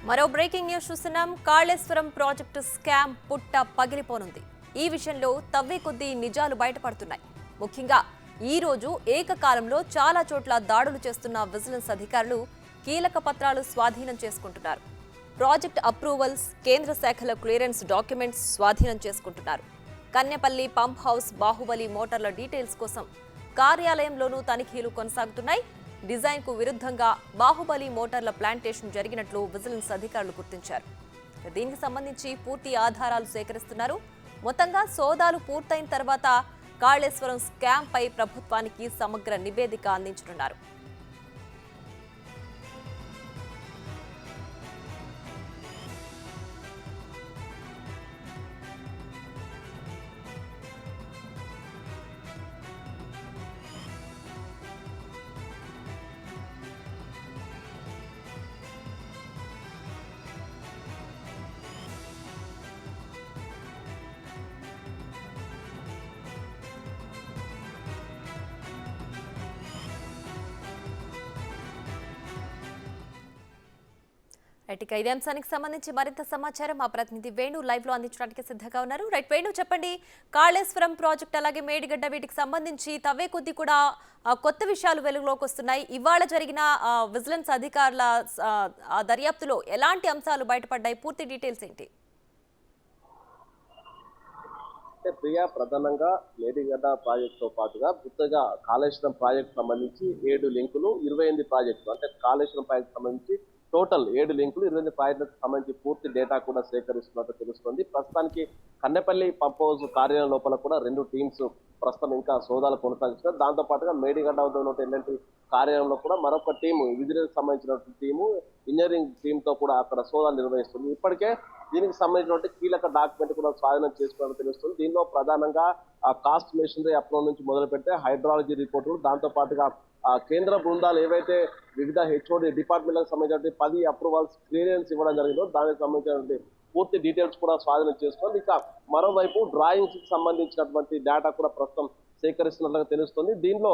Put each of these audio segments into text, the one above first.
మరో breaking news చూస్తున్నాం. Kaleshwaram project scam పుట్ట పగిలిపోనుంది. ఈ విషయంలో తవ్వే కొద్దీ నిజాలు బయటపడుతున్నాయి. ముఖ్యంగా ఈ రోజు ఏకకాలంలో చాలా చోట్ల దాడులు చేస్తున్న విజిలెన్స్ అధికారులు కీలక పత్రాలు స్వాధీనం చేసుకుంటున్నారు. ప్రాజెక్ట్ అప్రూవల్స్, కేంద్ర శాఖల క్లియరెన్స్ డాక్యుమెంట్స్ స్వాధీనం చేసుకుంటున్నారు. కన్నెపల్లి పంప్ హౌస్, బాహుబలి మోటార్ల డీటెయిల్స్ కోసం కార్యాలయంలోనూ తనిఖీలు కొనసాగుతున్నాయి. డిజైన్ కు విరుద్ధంగా బాహుబలి మోటార్ల ప్లాంటేషన్ జరిగినట్లు విజిలెన్స్ అధికారులు గుర్తించారు. దీనికి సంబంధించి పూర్తి ఆధారాలు సేకరిస్తున్నారు. మొత్తంగా సోదాలు పూర్తయిన తర్వాత కాళేశ్వరం స్కామ్ పై ప్రభుత్వానికి సమగ్ర నివేదిక అందించనున్నారు. ఇక ఇదే అంశానికి సంబంధించి మరింత సమాచారం మా ప్రతినిధి వేణు లైవ్ లో అందించడానికి సిద్ధంగా ఉన్నారు. రైట్ వేణు, చెప్పండి. కాళేశ్వరం ప్రాజెక్ట్ అలాగే మేడిగడ్డ వీటికి సంబంధించి తవ్వే కొద్ది కూడా కొత్త విషయాలు వెలుగులోకి వస్తున్నాయి. ఇవాళ జరిగిన విజిలెన్స్ అధికారుల దర్యాప్తులో ఎలాంటి అంశాలు బయటపడ్డాయి? పూర్తి డీటెయిల్స్ ఏంటి? ప్రియా, ప్రధానంగా మేడిగడ్డ ప్రాజెక్ట్ తో పాటుగా కొత్తగా కాళేశ్వరం ప్రాజెక్ట్ సంబంధించి 7 లింకులు, 28 ప్రాజెక్టులు, అంటే కాళేశ్వరం ప్రాజెక్ట్ సంబంధించి టోటల్ 7 లింకులు, 28 ప్రాజెక్టులకు సంబంధించి పూర్తి డేటా కూడా సేకరిస్తున్నట్టు తెలుస్తుంది. ప్రస్తుతానికి కన్నెపల్లి పంప్ హౌస్ కార్యాలయం లోపల కూడా 2 టీమ్స్ ప్రస్తుతం ఇంకా సోదాలు కొనసాగిస్తున్నారు. దాంతో పాటుగా మేడిగడ్డ వద్ద ఉన్నటువంటి కార్యాలయంలో కూడా మరొక టీము, విజిలెన్స్ సంబంధించినటువంటి టీము, ఇంజనీరింగ్ టీంతో కూడా అక్కడ సోదాలు నిర్వహిస్తుంది. ఇప్పటికే దీనికి సంబంధించినటువంటి కీలక డాక్యుమెంట్ కూడా స్వాధీనం చేసుకోవడం తెలుస్తుంది. దీనిలో ప్రధానంగా కాస్ట్ మెషినరీ అప్రూవల్ నుంచి మొదలు పెడితే హైడ్రాలజీ రిపోర్టులు, దాంతో పాటుగా కేంద్ర బృందాలు ఏవైతే వివిధ హెచ్ఓడి డిపార్ట్మెంట్లకు సంబంధించిన 10 అప్రూవల్స్ క్లియరెన్స్ ఇవ్వడం జరిగిందో దానికి సంబంధించినటువంటి పూర్తి డీటెయిల్స్ కూడా స్వాధీనం చేసుకోవాలి. ఇక మరోవైపు డ్రాయింగ్స్ కి సంబంధించినటువంటి డేటా కూడా ప్రస్తుతం సేకరిస్తున్నట్లుగా తెలుస్తుంది. దీనిలో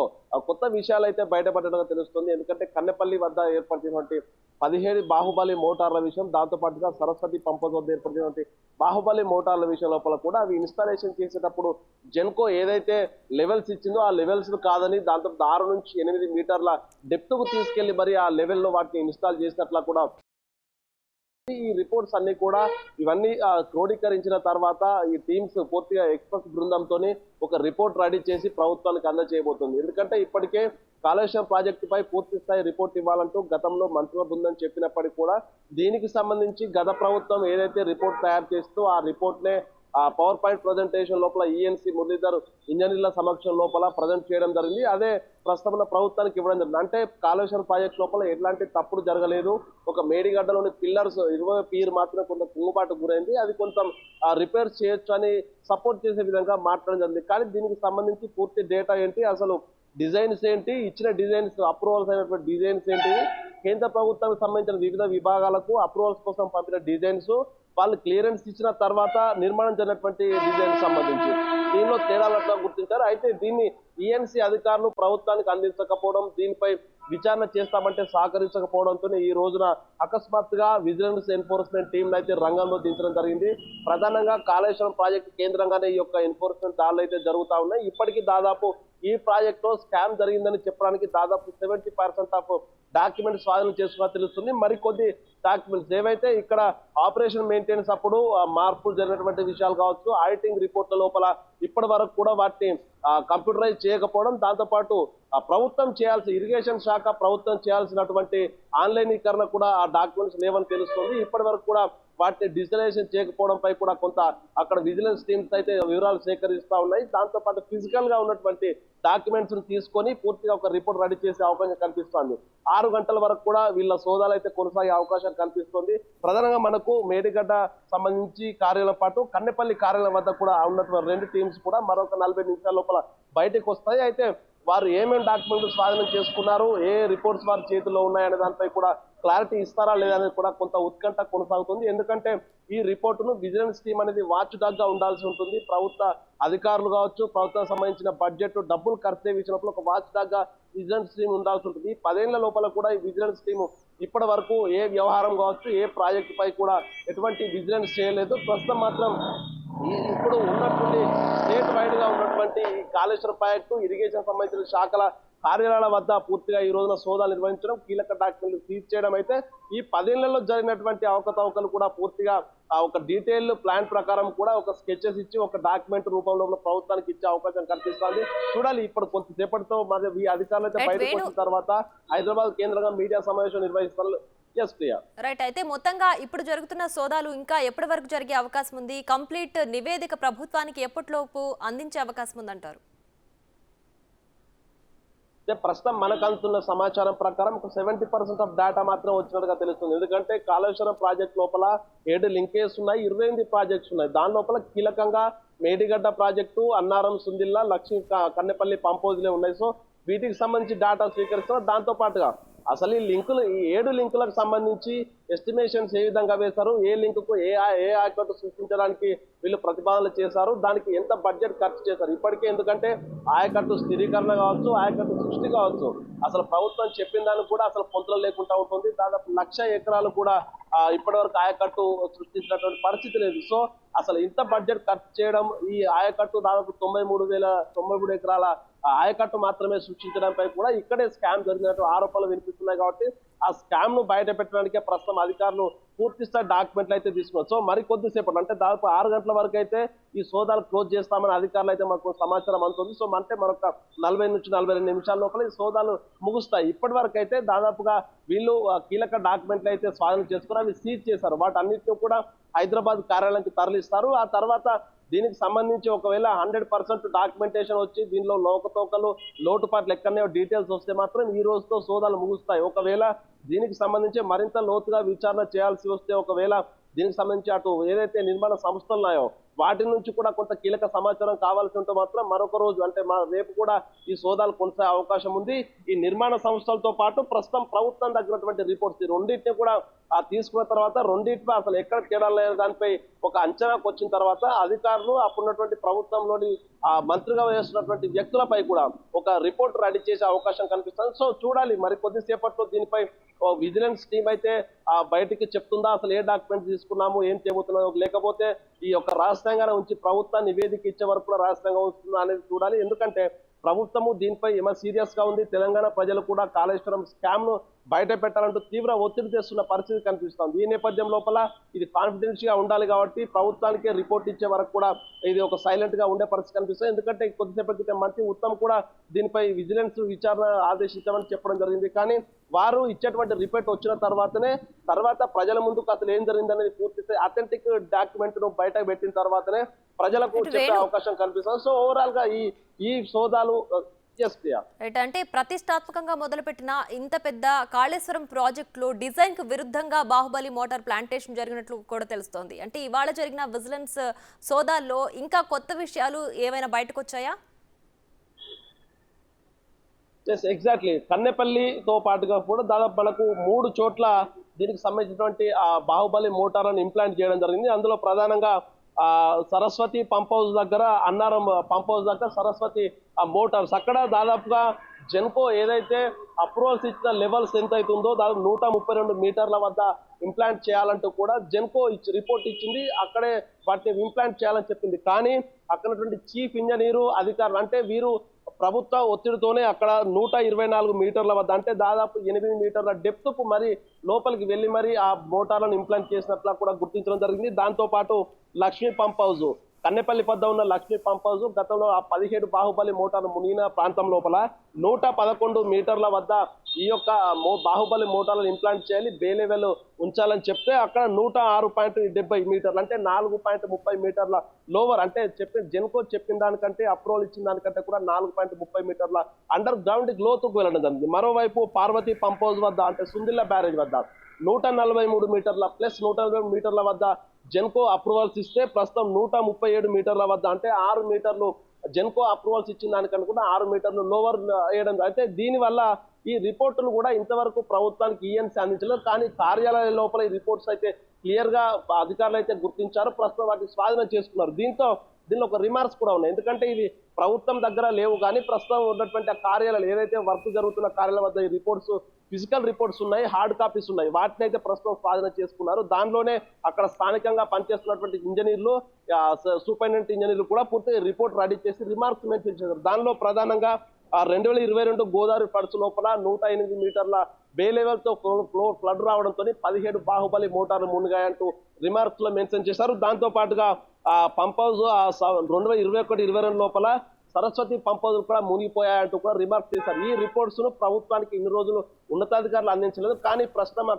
కొత్త విషయాలు అయితే బయటపడటంగా తెలుస్తుంది. ఎందుకంటే కన్నెపల్లి వద్ద ఏర్పడినటువంటి 17 బాహుబలి మోటార్ల విషయం, దాంతో పాటుగా సరస్వతి పంప్ వద్ద ఏర్పడినటువంటి బాహుబలి మోటార్ల విషయం లోపల కూడా అవి ఇన్స్టాలేషన్ చేసేటప్పుడు జెన్కో ఏదైతే లెవెల్స్ ఇచ్చిందో ఆ లెవెల్స్ కాదని, దాంతో 6 నుంచి 8 మీటర్ల డెప్త్ కు తీసుకెళ్లి మరి ఆ లెవెల్లో వాటిని ఇన్స్టాల్ చేసినట్లా కూడా ఈ రిపోర్ట్స్ అన్ని కూడా ఇవన్నీ క్రోడీకరించిన తర్వాత ఈ టీమ్స్ పూర్తిగా ఎక్స్పర్ట్ బృందంతో ఒక రిపోర్ట్ రెడీ చేసి ప్రభుత్వానికి అందజేయబోతుంది. ఎందుకంటే ఇప్పటికే కాళేశ్వరం ప్రాజెక్టు పై పూర్తి స్థాయి రిపోర్ట్ ఇవ్వాలంటూ గతంలో మంత్రుల బృందం చెప్పినప్పటికీ కూడా దీనికి సంబంధించి గత ప్రభుత్వం ఏదైతే రిపోర్ట్ తయారు చేస్తూ ఆ రిపోర్ట్ నే పవర్ పాయింట్ ప్రజెంటేషన్ లోపల ఈఎన్సీ మురళీధర్ ఇంజనీర్ల సమక్షం లోపల ప్రజెంట్ చేయడం జరిగింది. అదే ప్రస్తుతం ప్రభుత్వానికి ఇవ్వడం జరిగింది. అంటే కాళేశ్వరం ప్రాజెక్ట్ లోపల ఎట్లాంటి తప్పుడు జరగలేదు, ఒక మేడిగడ్డలోని పిల్లర్స్ 20 పీర్ మాత్రమే కొంత కుంగుబాటు గురైంది, అది కొంత రిపేర్ చేయొచ్చు అని సపోర్ట్ చేసే విధంగా మాట్లాడడం జరిగింది. కానీ దీనికి సంబంధించి పూర్తి డేటా ఏంటి, అసలు డిజైన్స్ ఏంటి, ఇచ్చిన డిజైన్స్ అప్రూవల్స్ అయినటువంటి డిజైన్స్ ఏంటి, కేంద్ర ప్రభుత్వానికి సంబంధించిన వివిధ విభాగాలకు అప్రూవల్స్ కోసం పంపిన డిజైన్స్, వాళ్ళు క్లియరెన్స్ ఇచ్చిన తర్వాత నిర్మాణం జరిగినటువంటి డిజైన్ సంబంధించి దీనిలో తేడాలట్లా గుర్తించారు. అయితే దీన్ని ఈఎన్సీ అధికారులు ప్రభుత్వానికి అందించకపోవడం, దీనిపై విచారణ చేస్తామంటే సహకరించకపోవడంతో ఈ రోజున అకస్మాత్తుగా విజిలెన్స్ ఎన్ఫోర్స్మెంట్ టీంలు అయితే రంగంలో దించడం జరిగింది. ప్రధానంగా కాళేశ్వరం ప్రాజెక్టు కేంద్రంగానే ఈ యొక్క ఎన్ఫోర్స్మెంట్ దాడులు అయితే జరుగుతూ ఉన్నాయి. ఇప్పటికీ దాదాపు ఈ ప్రాజెక్ట్ లో స్కామ్ జరిగిందని చెప్పడానికి దాదాపు 70% ఆఫ్ డాక్యుమెంట్ స్వాధీనం చేసుకున్నా తెలుస్తుంది. మరికొద్ది డాక్యుమెంట్స్ ఏవైతే ఇక్కడ ఆపరేషన్ మెయింటెనెన్స్ అప్పుడు మార్పులు జరిగినటువంటి విషయాలు కావచ్చు, ఆడిటింగ్ రిపోర్ట్ల లోపల ఇప్పటి వరకు కూడా వాటిని కంప్యూటరైజ్ చేయకపోవడం, దాంతోపాటు ప్రభుత్వం చేయాల్సి ఇరిగేషన్ శాఖ ప్రభుత్వం చేయాల్సినటువంటి ఆన్లైనీకరణ కూడా ఆ డాక్యుమెంట్స్ లేవని తెలుస్తుంది. ఇప్పటి వరకు కూడా వాటిని డిజిటలైజేషన్ చేయకపోవడంపై కూడా కొంత అక్కడ విజిలెన్స్ టీమ్స్ అయితే వివరాలు సేకరిస్తూ ఉన్నాయి. దాంతో పాటు ఫిజికల్ గా ఉన్నటువంటి డాక్యుమెంట్స్ తీసుకొని పూర్తిగా ఒక రిపోర్ట్ రెడీ చేసే అవకాశం కనిపిస్తోంది. 6 గంటల వరకు కూడా వీళ్ళ సోదాలు అయితే కొనసాగే అవకాశం కనిపిస్తుంది. ప్రధానంగా మనకు మేడిగడ్డ సంబంధించి కార్యాలయం పాటు కన్నెపల్లి కార్యాలయం వద్ద కూడా ఉన్నటువంటి 2 టీమ్స్ కూడా మరొక 40 నిమిషాల లోపల బయటకు వస్తాయి. అయితే వారు ఏమేమి డాక్యుమెంట్లు స్వాధీనం చేసుకున్నారు, ఏ రిపోర్ట్స్ వారి చేతిలో ఉన్నాయనే దానిపై కూడా క్లారిటీ ఇస్తారా లేదా అనేది కూడా కొంత ఉత్కంఠ కొనసాగుతుంది. ఎందుకంటే ఈ రిపోర్టును విజిలెన్స్ టీం అనేది వాచ్ డాగ్ గా ఉండాల్సి ఉంటుంది. ప్రభుత్వ అధికారులు కావచ్చు, ప్రభుత్వం సంబంధించిన బడ్జెట్ డబ్బులు ఖర్చు విషయంలో ఒక వాచ్ డాగ్ గా విజిలెన్స్ టీం ఉండాల్సి ఉంటుంది. 10 ఏళ్ల లోపల కూడా ఈ విజిలెన్స్ టీం ఇప్పటి వరకు ఏ వ్యవహారం కావచ్చు, ఏ ప్రాజెక్టు పై కూడా ఎటువంటి విజిలెన్స్ చేయలేదు. ప్రస్తుతం మాత్రం ఇప్పుడు ఉన్నటువంటి స్టేట్ వైడ్ గా ఉన్నటువంటి ఈ కాళేశ్వరం ప్రాజెక్టు, ఇరిగేషన్ సంబంధించిన శాఖల కార్యాలయాల వద్ద పూర్తిగా ఈ రోజున సోదాలు నిర్వహించడం, కీలక డాక్యుమెంట్లు సీజ్ చేయడం అయితే ఈ 10 ఏళ్లలో జరిగినటువంటి అవకతవకలు కూడా పూర్తిగా ఒక డీటెయిల్ ప్లాన్ ప్రకారం కూడా ఒక స్కెచెస్ ఇచ్చి ఒక డాక్యుమెంట్ రూపంలో ప్రభుత్వానికి ఇచ్చే అవకాశం కల్పిస్తుంది. చూడాలి ఇప్పుడు కొంతసేపటితో మరి ఈ అధికారులు అయితే బయటకు వచ్చిన తర్వాత హైదరాబాద్ కేంద్రంగా మీడియా సమావేశం నిర్వహిస్తారు. రైట్. అయితే మొత్తంగా ఇప్పుడు జరుగుతున్న సోదాలు ఇంకా ఎప్పటి వరకు జరిగే అవకాశం ఉంది? కంప్లీట్ నివేదిక ప్రభుత్వానికి ఎప్పటిలోపు అందించే అవకాశం ఉందంటారు? ప్రస్తుతం మనకు అందుతున్న సమాచారం ప్రకారం 70% ఆఫ్ డేటా మాత్రం వచ్చినట్టుగా తెలుస్తుంది. ఎందుకంటే కాళేశ్వరం ప్రాజెక్ట్ లోపల 7 లింకేజ్ ఉన్నాయి, 28 ప్రాజెక్ట్స్ ఉన్నాయి. దాని లోపల కీలకంగా మేడిగడ్డ ప్రాజెక్టు, అన్నారం సుందిల్లా, లక్ష్మీ కన్నెపల్లి పంపోజులే ఉన్నాయి. సో వీటికి సంబంధించి డేటా స్వీకరిస్తున్నారు. దాంతో పాటుగా అసలు ఈ 7 లింకులకు సంబంధించి ఎస్టిమేషన్స్ ఏ విధంగా వేశారు, ఏ లింకుకు ఏ ఆయకట్టు సృష్టించడానికి వీళ్ళు ప్రతిపాదనలు చేశారు, దానికి ఎంత బడ్జెట్ ఖర్చు చేశారు ఇప్పటికే. ఎందుకంటే ఆయకట్టు స్థిరీకరణ కావచ్చు, ఆయకట్టు సృష్టి కావచ్చు, అసలు ప్రభుత్వం చెప్పిన దానికి కూడా అసలు పొంతలు లేకుండా ఉంటుంది. దాదాపు 1,00,000 ఎకరాలు కూడా ఇప్పటి వరకు ఆయకట్టు సృష్టించినటువంటి పరిస్థితి లేదు. సో అసలు ఇంత బడ్జెట్ ఖర్చు చేయడం, ఈ ఆయకట్టు దాదాపు 93 ఎకరాల ఆయకట్టు మాత్రమే సృష్టించడంపై కూడా ఇక్కడే స్కామ్ జరిగినట్టు ఆరోపణలు వినిపిస్తున్నాయి. కాబట్టి ఆ స్కామ్ ను బయట పెట్టడానికే ప్రస్తుతం అధికారులు పూర్తి స్థాయి డాక్యుమెంట్లు అయితే తీసుకున్నారు. సో మరి కొద్దిసేపటి అంటే దాదాపు 6 గంటల వరకు అయితే ఈ సోదాలు క్లోజ్ చేస్తామని అధికారులు అయితే మాకు సమాచారం అందుతుంది. సో అంటే మరొక 40 నుంచి 42 నిమిషాల లోపల ఈ సోదాలు ముగుస్తాయి. ఇప్పటి వరకు అయితే దాదాపుగా వీళ్ళు కీలక డాక్యుమెంట్లు అయితే స్వాధీనం చేసుకుని అవి సీజ్ చేశారు. వాటన్నిటిని కూడా హైదరాబాద్ కార్యాలయానికి తరలిస్తారు. ఆ తర్వాత దీనికి సంబంధించి ఒకవేళ 100% డాక్యుమెంటేషన్ వచ్చి దీనిలో లోకతోకలు లోటుపాట్లు ఎక్కడనే డీటెయిల్స్ వస్తే మాత్రం ఈ రోజుతో సోదాలు ముగుస్తాయి. ఒకవేళ దీనికి సంబంధించి మరింత లోతుగా విచారణ చేయాల్సి వస్తే, ఒకవేళ దీనికి సంబంధించి అటు ఏదైతే నిర్మాణ సంస్థలు ఉన్నాయో వాటి నుంచి కూడా కొంత కీలక సమాచారం కావాల్సి ఉంటే మాత్రం మరొక రోజు అంటే రేపు కూడా ఈ సోదాలు కొనసాగే అవకాశం ఉంది. ఈ నిర్మాణ సంస్థలతో పాటు ప్రస్తుతం ప్రభుత్వం దగ్గరటువంటి రిపోర్ట్స్ రెండింటిని కూడా తీసుకున్న తర్వాత రెండింటిపై అసలు ఎక్కడ తేడా లేదు దానిపై ఒక అంచనాకు వచ్చిన తర్వాత అధికారులు అప్పుడున్నటువంటి ప్రభుత్వంలోని మంత్రిగా వేస్తున్నటువంటి వ్యక్తులపై కూడా ఒక రిపోర్ట్ రెడీ చేసే అవకాశం కనిపిస్తుంది. సో చూడాలి మరి కొద్దిసేపట్లో దీనిపై విజిలెన్స్ టీం అయితే బయటికి చెప్తుందా, అసలు ఏ డాక్యుమెంట్ తీసుకున్నాము, ఏం చేయబోతున్నాము, లేకపోతే ఈ యొక్క రహస్యంగానే ఉంచి ప్రభుత్వాన్ని నివేదిక ఇచ్చే వరకు కూడా రహస్యంగా ఉంచుతుందా అనేది చూడాలి. ఎందుకంటే ప్రభుత్వము దీనిపై ఏమైనా సీరియస్ గా ఉంది. తెలంగాణ ప్రజలు కూడా కాళేశ్వరం స్కామ్ ను బయట పెట్టాలంటూ తీవ్ర ఒత్తిడి తెస్తున్న పరిస్థితి కనిపిస్తుంది. ఈ నేపథ్యం లోపల ఇది కాన్ఫిడెన్స్ గా ఉండాలి కాబట్టి ప్రభుత్వానికి రిపోర్ట్ ఇచ్చే వరకు కూడా ఇది ఒక సైలెంట్ గా ఉండే పరిస్థితి కనిపిస్తుంది. ఎందుకంటే కొద్దిసేపటి క్రితం మంత్రి ఉత్తమ్ కూడా దీనిపై విజిలెన్స్ విచారణ ఆదేశించామని చెప్పడం జరిగింది. కానీ వారు ఇచ్చేటువంటి రిపోర్ట్ వచ్చిన తర్వాత ప్రజల ముందుకు అసలు ఏం జరిగిందనేది పూర్తి అథెంటిక్ డాక్యుమెంట్ ను బయటకు పెట్టిన తర్వాతనే ప్రజలకు చెప్పే అవకాశం కనిపిస్తుంది. సో ఓవరాల్ గా ఈ సోదాలు అంటే ప్రతిష్టాత్మకంగా మొదలుపెట్టిన ఇంత పెద్ద కాళేశ్వరం ప్రాజెక్టులో డిజైన్ కు విరుద్ధంగా బాహుబలి మోటార్ ప్లాంటేషన్ జరిగినట్లు కూడా తెలుస్తోంది. అంటే ఇవాళ జరిగిన విజిలెన్స్ సోదాల్లో ఇంకా కొత్త విషయాలు ఏమైనా బయటకు వచ్చాయా? ఎగ్జాక్ట్లీ. కన్నెపల్లితో పాటుగా కూడా దాదాపు మనకు 3 చోట్ల దీనికి సంబంధించినటువంటి బాహుబలి మోటార్లను ఇంప్లాంట్ చేయడం జరిగింది. అందులో ప్రధానంగా సరస్వతి పంప్ హౌస్ దగ్గర, అన్నారం పంప్ హౌస్ దగ్గర సరస్వతి మోటార్స్ అక్కడ దాదాపుగా జెన్కో ఏదైతే అప్రూవల్స్ ఇచ్చిన లెవెల్స్ ఎంత అవుతుందో దాదాపు 132 మీటర్ల వద్ద ఇంప్లాంట్ చేయాలంటూ కూడా జెన్కో రిపోర్ట్ ఇచ్చింది. అక్కడే వాటిని ఇంప్లాంట్ చేయాలని చెప్పింది. కానీ అక్కడ చీఫ్ ఇంజనీరు అధికారులు అంటే వీరు ప్రభుత్వ ఒత్తిడితోనే అక్కడ 124 మీటర్ల వద్ద అంటే దాదాపు 8 మీటర్ల డెప్త్ కు మరి లోపలికి వెళ్లి మరి ఆ మోటార్లను ఇంప్లాంట్ చేసినట్లు కూడా గుర్తించడం జరిగింది. దాంతో పాటు లక్ష్మీ పంప్ హౌస్, కన్నెపల్లి వద్ద ఉన్న లక్ష్మీ పంప్ హౌస్ గతంలో ఆ 17 బాహుబలి మోటార్లు మునిగిన ప్రాంతం లోపల 111 మీటర్ల వద్ద ఈ యొక్క బాహుబలి మోటార్లను ఇంప్లాంట్ చేయాలి, బే లెవెల్ ఉంచాలని చెప్తే అక్కడ 106.70 మీటర్లు అంటే 4.30 మీటర్ల లోవర్ అంటే జెన్కో చెప్పిన దానికంటే అప్రూవల్ ఇచ్చిన దానికంటే కూడా 4.30 మీటర్ల అండర్ గ్రౌండ్ గ్లోత్కు వెళ్ళడం జరిగింది. మరోవైపు పార్వతి పంప్ హౌస్ వద్ద అంటే సుందిల్ల బ్యారేజ్ వద్ద 143 మీటర్ల ప్లస్ 120 మీటర్ల వద్ద జెన్కో అప్రూవల్స్ ఇస్తే ప్రస్తుతం 137 మీటర్ల వద్ద అంటే 6 మీటర్లు జెన్కో అప్రూవల్స్ ఇచ్చిన దానికనుకుంటే 6 మీటర్లు లోవర్ వేయడం. అయితే దీనివల్ల ఈ రిపోర్టులు కూడా ఇంతవరకు ప్రభుత్వానికి ఈఎన్సీ అందించలేదు. కానీ కార్యాలయ లోపల ఈ రిపోర్ట్స్ అయితే క్లియర్ గా అధికారులు అయితే గుర్తించారు. ప్రస్తుతం వాటిని స్వాధీనం చేసుకున్నారు. దీనిలో ఒక రిమార్క్స్ కూడా ఉన్నాయి. ఎందుకంటే ఇవి ప్రభుత్వం దగ్గర లేవు, కానీ ప్రస్తుతం ఉన్నటువంటి ఆ కార్యాలయాలు ఏదైతే వర్క్ జరుగుతున్న కార్యాలయం వద్ద ఈ రిపోర్ట్స్ ఫిజికల్ రిపోర్ట్స్ ఉన్నాయి, హార్డ్ కాపీస్ ఉన్నాయి. వాటిని అయితే ప్రస్తుతం స్వాధీనం చేసుకున్నారు. దానిలోనే అక్కడ స్థానికంగా పనిచేస్తున్నటువంటి ఇంజనీర్లు, సూపరింటెండెంట్ ఇంజనీర్లు కూడా పూర్తి రిపోర్ట్ రెడీ చేసి రిమార్క్స్ మెన్షన్ చేశారు. దానిలో ప్రధానంగా 2022 గోదావరి పడుచు లోపల 108 మీటర్ల బే లెవెల్ తో ఫ్లడ్ రావడంతో 17 బాహుబలి మోటార్లు మునిగాయంటూ రిమార్క్స్ లో మెన్షన్ చేశారు. దాంతో పాటుగా ఆ పంప్ హౌస్ 2021-22 లోపల సరస్వతి పంప్ హౌస్ కూడా మునిగిపోయాయంటూ కూడా రిమార్క్ చేశారు. ఈ రిపోర్ట్స్ ను ప్రభుత్వానికి ఇన్ని రోజులు ఉన్నతాధికారులు అందించలేదు. కానీ ప్రస్తుతం ఆ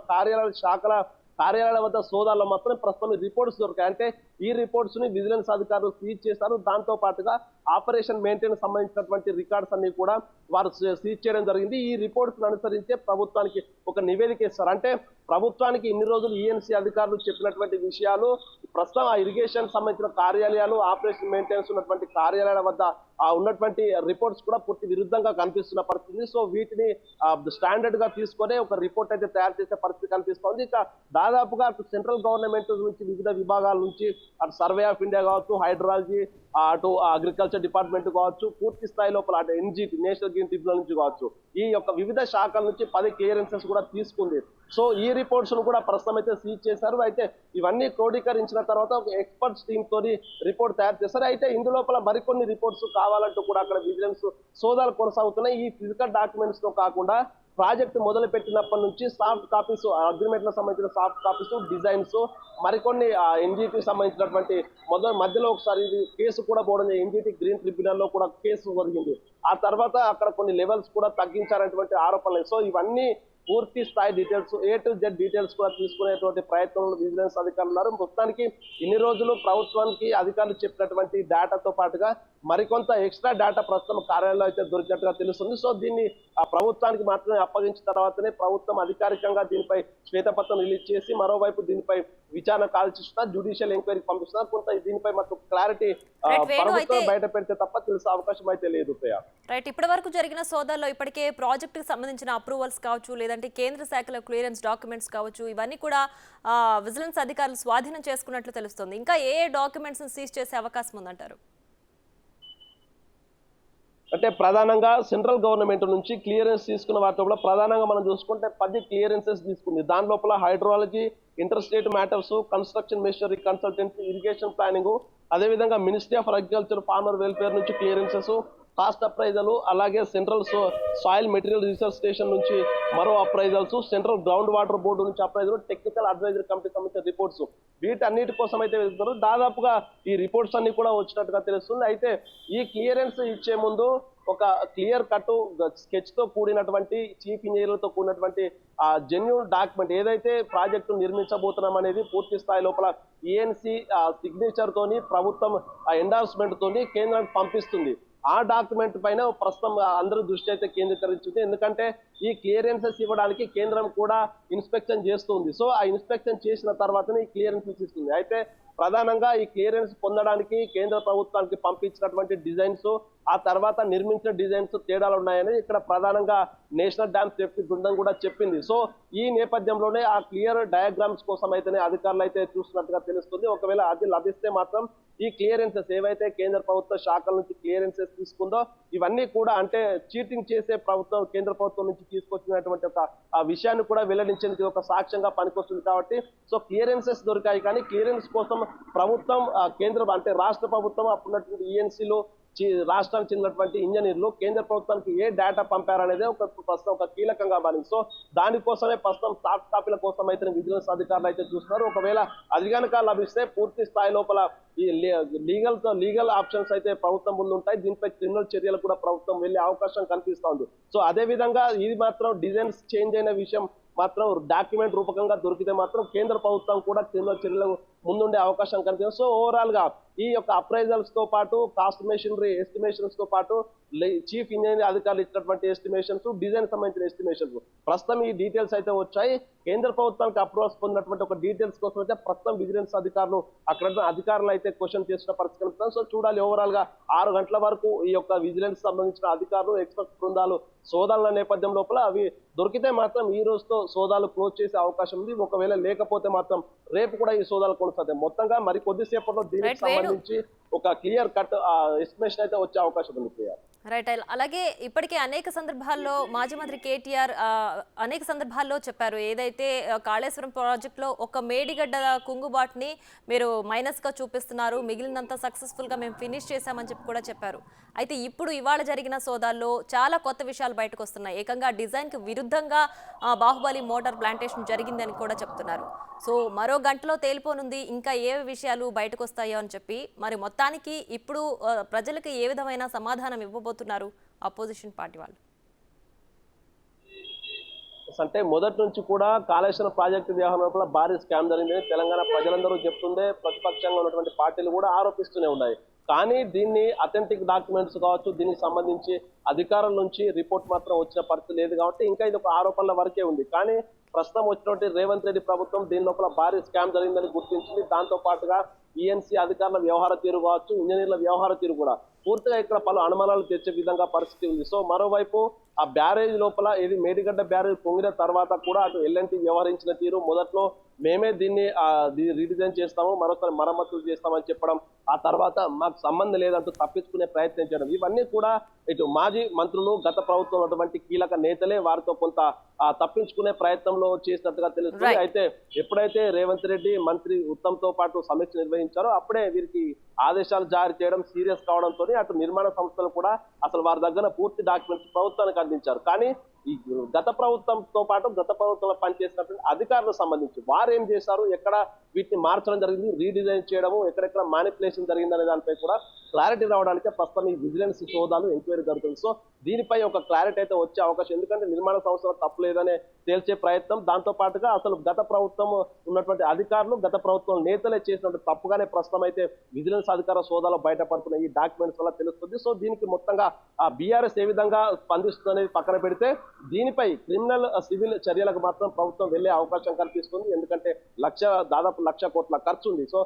కార్యాలయాల వద్ద సోదాల్లో మాత్రం ప్రస్తుతం ఈ రిపోర్ట్స్ దొరికాయి. అంటే ఈ రిపోర్ట్స్ ని విజిలెన్స్ అధికారులు సీజ్ చేశారు. దాంతో పాటుగా ఆపరేషన్ మెయింటెనెన్స్ సంబంధించినటువంటి రికార్డ్స్ అన్ని కూడా వారు సీజ్ చేయడం జరిగింది. ఈ రిపోర్ట్స్ అనుసరించే ప్రభుత్వానికి ఒక నివేదిక ఇస్తారు. అంటే ప్రభుత్వానికి ఇన్ని రోజులు ఈఎన్సీ అధికారులు చెప్పినటువంటి విషయాలు ప్రస్తుతం ఆ ఇరిగేషన్ సంబంధించిన కార్యాలయాలు, ఆపరేషన్ మెయింటెనెన్స్ ఉన్నటువంటి కార్యాలయాల వద్ద ఉన్నటువంటి రిపోర్ట్స్ కూడా పూర్తి విరుద్ధంగా కనిపిస్తున్న పరిస్థితి. సో వీటిని స్టాండర్డ్ గా తీసుకొని ఒక రిపోర్ట్ అయితే తయారు చేసే పరిస్థితి కనిపిస్తోంది. ఇక దాదాపుగా సెంట్రల్ గవర్నమెంట్ నుంచి వివిధ విభాగాల నుంచి అటు సర్వే ఆఫ్ ఇండియా కావచ్చు, హైడ్రాలజీ, అటు అగ్రికల్చర్ డిపార్ట్మెంట్ కావచ్చు, పూర్తి స్థాయి లోపల అటు ఎన్జిటి నేషనల్ గ్రీన్ ట్రిబ్యునల్ నుంచి కావచ్చు, ఈ యొక్క వివిధ శాఖల నుంచి 10 క్లియరెన్సెస్ కూడా తీసుకుంది. సో ఈ రిపోర్ట్స్ ను కూడా ప్రస్తుతం అయితే సీజ్ చేశారు. అయితే ఇవన్నీ క్రోడీకరించిన తర్వాత ఒక ఎక్స్పర్ట్స్ టీమ్ తోని రిపోర్ట్ తయారు చేశారు. అయితే ఇందులోపల మరికొన్ని రిపోర్ట్స్ కావాలంటూ కూడా అక్కడ విజిలెన్స్ సోదాలు కొనసాగుతున్నాయి. ఈ ఫిజికల్ డాక్యుమెంట్స్ తో కాకుండా ప్రాజెక్ట్ మొదలు పెట్టినప్పటి నుంచి సాఫ్ట్ కాపీస్, అగ్రిమెంట్లకు సంబంధించిన సాఫ్ట్ కాపీస్, డిజైన్స్, మరికొన్ని ఎన్జిటి సంబంధించినటువంటి మధ్యలో ఒకసారి ఇది కేసు కూడా పోవడం, ఎన్జిటి గ్రీన్ ట్రిబ్యునల్ లో కూడా కేసు జరిగింది. ఆ తర్వాత అక్కడ కొన్ని లెవెల్స్ కూడా తగ్గించారనేటువంటి ఆరోపణలు. సో ఇవన్నీ పూర్తి స్థాయి details, A to Z details కూడా తీసుకునేటువంటి ప్రయత్నంలో విజిలెన్స్ అధికారులు ఉన్నారు. మొత్తానికి ఇన్ని రోజులు ప్రభుత్వానికి అధికారులు చెప్పినటువంటి డేటాతో పాటుగా మరికొంత ఎక్స్ట్రా డేటా ప్రస్తుతం కార్యాలయంలో అయితే దొరికినట్టుగా తెలుస్తుంది. సో దీన్ని ప్రభుత్వానికి మాత్రమే అప్పగించిన తర్వాతనే ప్రభుత్వం అధికారికంగా దీనిపై శ్వేతపత్రం రిలీజ్ చేసి మరోవైపు దీనిపై విచారణ కాల్చిస్తున్నారు, జ్యుడిషియల్ ఎంక్వైరీకి పంపిస్తున్నారు. కొంత దీనిపై మాత్రం క్లారిటీ ప్రభుత్వం బయట పెడితే తప్ప తెలిసే అవకాశం అయితే లేదు. రైట్, ఇప్పటి వరకు జరిగిన సోదాల్లో ఇప్పటికే ప్రాజెక్టుకి సంబంధించిన అప్రూవల్స్ కావచ్చు, లేదంటే కేంద్ర శాఖల క్లియరెన్స్ డాక్యుమెంట్స్ కావచ్చు, ఇవన్నీ కూడా విజిలెన్స్ అధికారులు స్వాధీనం చేసుకున్నట్లు తెలుస్తుంది. ఇంకా ఏ డాక్యుమెంట్స్ సీజ్ చేసే అవకాశం ఉందంటారు? అంటే ప్రధానంగా సెంట్రల్ గవర్నమెంట్ నుంచి క్లియరెన్స్ తీసుకున్న వాటి లోపల ప్రధానంగా మనం చూసుకుంటే 10 క్లియరెన్సెస్ తీసుకుంది. దాని లోపల hydrology, inter state matters, construction machinery consultancy, irrigation planning, అదేవిధంగా ministry of agriculture, farmer welfare నుంచి క్లియరెన్సెస్, కాస్ట్ అప్రైజల్, అలాగే central soil material research station నుంచి మరో appraisals, central ground water board నుంచి అప్రైజల్, టెక్నికల్ అడ్వైజరీ కమిటీ సంబంధించిన reports, వీటన్నిటి కోసం అయితే వెళ్తున్నారు. దాదాపుగా ఈ రిపోర్ట్స్ అన్ని కూడా వచ్చినట్టుగా తెలుస్తుంది. అయితే ఈ క్లియరెన్స్ ఇచ్చే ముందు ఒక క్లియర్ కట్ స్కెచ్ తో కూడినటువంటి, చీఫ్ ఇంజనీర్లతో కూడినటువంటి ఆ జెన్యూన్ డాక్యుమెంట్ ఏదైతే ప్రాజెక్టు నిర్మించబోతున్నాం అనేది పూర్తి స్థాయి లోపల ఈఎన్సీ సిగ్నేచర్ తోని ప్రభుత్వం ఎండార్స్మెంట్ తోని కేంద్రానికి పంపిస్తుంది. ఆ డాక్యుమెంట్ పైన ప్రస్తుతం అందరూ దృష్టి అయితే కేంద్రీకరించింది. ఎందుకంటే ఈ క్లియరెన్సెస్ ఇవ్వడానికి కేంద్రం కూడా ఇన్స్పెక్షన్ చేస్తుంది. సో ఆ ఇన్స్పెక్షన్ చేసిన తర్వాతనే ఈ క్లియరెన్సెస్ ఇస్తుంది. అయితే ప్రధానంగా ఈ క్లియరెన్స్ పొందడానికి కేంద్ర ప్రభుత్వానికి పంపించినటువంటి డిజైన్స్, ఆ తర్వాత నిర్మించిన డిజైన్స్ తేడాలు ఉన్నాయని ఇక్కడ ప్రధానంగా నేషనల్ డ్యామ్ సేఫ్టీ బృందం కూడా చెప్పింది. సో ఈ నేపథ్యంలోనే ఆ క్లియర్ డయాగ్రామ్స్ కోసం అయితేనే అధికారులు అయితే చూస్తున్నట్టుగా తెలుస్తుంది. ఒకవేళ అది లభిస్తే మాత్రం ఈ క్లియరెన్సెస్ ఏవైతే కేంద్ర ప్రభుత్వ శాఖల నుంచి క్లియరెన్సెస్ తీసుకుందో ఇవన్నీ కూడా అంటే చీటింగ్ చేసే ప్రభుత్వం కేంద్ర ప్రభుత్వం నుంచి తీసుకొచ్చినటువంటి ఒక ఆ విషయాన్ని కూడా వెల్లడించేందుకు ఒక సాక్ష్యంగా పనికొస్తుంది. కాబట్టి సో క్లియరెన్సెస్ దొరికాయి. కానీ క్లియరెన్స్ కోసం ప్రభుత్వం కేంద్ర అంటే రాష్ట్ర ప్రభుత్వం అప్పుడున్నటువంటి ఈఎన్సీలో రాష్ట్రానికి చెందినటువంటి ఇంజనీర్లు కేంద్ర ప్రభుత్వానికి ఏ డేటా పంపారనేది ప్రస్తుతం ఒక కీలకంగా మారింది. సో దానికోసమే ప్రస్తుతం సాఫ్ట్ కాపీల కోసం అయితే విజిలెన్స్ అధికారులు అయితే చూస్తున్నారు. ఒకవేళ అది కనుక లభిస్తే పూర్తి స్థాయి లోపల ఈ లీగల్ ఆప్షన్స్ అయితే ప్రభుత్వం ముందు ఉంటాయి. దీనిపై క్రిమినల్ చర్యలు కూడా ప్రభుత్వం వెళ్లే అవకాశం కనిపిస్తోంది. సో అదే విధంగా ఇది మాత్రం డిజైన్స్ చేంజ్ అయిన విషయం మాత్రం డాక్యుమెంట్ రూపకంగా దొరికితే మాత్రం కేంద్ర ప్రభుత్వం కూడా క్రిమినల్ చర్యలు ముందుండే అవకాశం కనిపిస్తుంది. సో ఓవరాల్ గా ఈ యొక్క అప్రైజల్స్ తో పాటు కాస్ట్ మెషినరీ ఎస్టిమేషన్స్ తో పాటు చీఫ్ ఇంజనీర్ అధికారులు ఇచ్చినటువంటి ఎస్టిమేషన్స్, డిజైన్ సంబంధించిన ఎస్టిమేషన్స్ ప్రస్తుతం ఈ డీటెయిల్స్ అయితే వచ్చాయి. కేంద్ర ప్రభుత్వానికి అప్రూవల్స్ పొందినటువంటి ఒక డీటెయిల్స్ కోసం అయితే ప్రస్తుతం విజిలెన్స్ అధికారులు అక్కడ అధికారులు అయితే క్వశ్చన్ చేసిన పరిస్థితి కనిపిస్తుంది. సో చూడాలి ఓవరాల్ గా 6 గంటల వరకు ఈ యొక్క విజిలెన్స్ సంబంధించిన అధికారులు ఎక్స్పర్ట్ బృందాలు సోదాల నేపథ్యం లోపల అవి దొరికితే మాత్రం ఈ రోజుతో సోదాలు క్లోజ్ చేసే అవకాశం ఉంది. ఒకవేళ లేకపోతే మాత్రం రేపు కూడా ఈ సోదాలు కొనసాగుతాయి. మొత్తంగా మరి కొద్దిసేపట్లో దీనికి సంబంధించి ఒక క్లియర్ కట్ ఎస్టిమేషన్ అయితే వచ్చే అవకాశం ఉంది ప్రియా. రైట్. అలాగే ఇప్పటికే అనేక సందర్భాల్లో మాజీ మంత్రి కేటీఆర్ అనేక సందర్భాల్లో చెప్పారు, ఏదైతే కాళేశ్వరం ప్రాజెక్టులో ఒక మేడిగడ్డ కుంగుబాటుని మీరు మైనస్గా చూపిస్తున్నారు, మిగిలినంత సక్సెస్ఫుల్గా మేము ఫినిష్ చేశామని చెప్పి కూడా చెప్పారు. అయితే ఇప్పుడు ఇవాళ జరిగిన సోదాల్లో చాలా కొత్త విషయాలు బయటకు వస్తున్నాయి. ఏకంగా డిజైన్కి విరుద్ధంగా బాహుబలి మోటార్ ప్లాంటేషన్ జరిగిందని కూడా చెప్తున్నారు. సో మరో గంటలో తేలిపోనుంది ఇంకా ఏ విషయాలు బయటకు వస్తాయో అని చెప్పి. మరి మొత్తానికి ఇప్పుడు ప్రజలకు ఏ విధమైన సమాధానం ఇవ్వబోతున్నారు అపోజిషన్ పార్టీ వాళ్ళు? అంటే మొదటి నుంచి కూడా కాళేశ్వరం ప్రాజెక్టు వ్యవహారంలో భారీ స్కామ్ జరిగిందని తెలంగాణ ప్రజలందరూ చెప్తుండే, ప్రతిపక్షంగా ఉన్నటువంటి పార్టీలు కూడా ఆరోపిస్తూనే ఉన్నాయి. కానీ దీన్ని అథెంటిక్ డాక్యుమెంట్స్ కావచ్చు, దీనికి సంబంధించి అధికారుల నుంచి రిపోర్ట్ మాత్రం వచ్చిన పరిస్థితి లేదు కాబట్టి ఇంకా ఇది ఒక ఆరోపణల వరకే ఉంది. కానీ ప్రస్తుతం వచ్చినటువంటి రేవంత్ రెడ్డి ప్రభుత్వం దీని లోపల భారీ స్కామ్ జరిగిందని గుర్తించింది. దాంతో పాటుగా ఈఎన్సీ అధికారుల వ్యవహార తీరు కావచ్చు, ఇంజనీర్ల వ్యవహార తీరు కూడా పూర్తిగా ఇక్కడ పలు అనుమానాలు తెచ్చే విధంగా పరిస్థితి ఉంది. సో మరోవైపు ఆ బ్యారేజ్ లోపల ఇది మేడిగడ్డ బ్యారేజ్ పొంగిన తర్వాత కూడా అటు ఎల్ఎన్టీ వ్యవహరించిన తీరు, మొదట్లో మేమే దీన్ని రీడిజైన్ చేస్తాము, మరొకరు మరమ్మతులు చేస్తామని చెప్పడం, ఆ తర్వాత మాకు సంబంధం లేదంటూ తప్పించుకునే ప్రయత్నం చేయడం, ఇవన్నీ కూడా ఇటు మాజీ మంత్రులు గత ప్రభుత్వం ఉన్నటువంటి కీలక నేతలే వారితో కొంత తప్పించుకునే ప్రయత్నంలో చేసినట్టుగా తెలుస్తుంది. అయితే ఎప్పుడైతే రేవంత్ రెడ్డి మంత్రి ఉత్తమ్ తో పాటు సమీక్ష నిర్వహించారో అప్పుడే వీరికి ఆదేశాలు జారీ చేయడం సీరియస్ కావడంతో అటు నిర్మాణ సంస్థలు కూడా అసలు వారి దగ్గర పూర్తి డాక్యుమెంట్స్ ప్రభుత్వానికి అందించారు. కానీ ఈ గత ప్రభుత్వంతో పాటు గత ప్రభుత్వంలో పనిచేసినటువంటి అధికారులకు సంబంధించి వారు ఏం చేశారు, ఎక్కడ వీటిని మార్చడం జరిగింది, రీడిజైన్ చేయడము, ఎక్కడెక్కడ మ్యానిపులేషన్ జరిగిందనే దానిపై కూడా క్లారిటీ రావడానికి ప్రస్తుతం ఈ విజిలెన్స్ సోదాలు ఎంక్వైరీ జరుగుతుంది. సో దీనిపై ఒక క్లారిటీ అయితే వచ్చే అవకాశం, ఎందుకంటే నిర్మాణ సంస్థలో తప్పు లేదనే తేల్చే ప్రయత్నం, దాంతో పాటుగా అసలు గత ప్రభుత్వం ఉన్నటువంటి అధికారులు గత ప్రభుత్వం నేతలే చేసినటువంటి తప్పుగానే ప్రస్తుతం అయితే విజిలెన్స్ అధికార సోదాలో బయటపడుతున్న ఈ డాక్యుమెంట్స్ వల్ల తెలుస్తుంది. సో దీనికి మొత్తంగా ఆ బీఆర్ఎస్ ఏ విధంగా స్పందిస్తుందనేది పక్కన పెడితే దీనిపై క్రిమినల్ సివిల్ చర్యలకు మాత్రం ప్రభుత్వం వెళ్లే అవకాశం కనిపిస్తుంది. ఎందుకంటే దాదాపు 1,00,000 కోట్ల ఖర్చు ఉంది. సో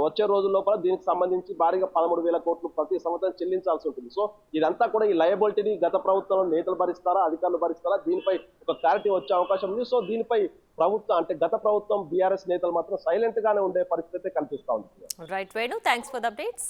వచ్చే రోజుల లోపల దీనికి సంబంధించి భారీగా 13,000 కోట్లు ప్రతి సంవత్సరం చెల్లించాల్సి ఉంటుంది. సో ఇదంతా కూడా ఈ లయబిలిటీని గత ప్రభుత్వంలో నేతలు భరిస్తారా, అధికారులు భరిస్తారా, దీనిపై ఒక క్లారిటీ వచ్చే అవకాశం ఉంది. సో దీనిపై ప్రభుత్వం అంటే గత ప్రభుత్వం బీఆర్ఎస్ నేతలు మాత్రం సైలెంట్ గానే ఉండే పరిస్థితి కనిపిస్తా ఉంది. Right Venu, thanks for the updates.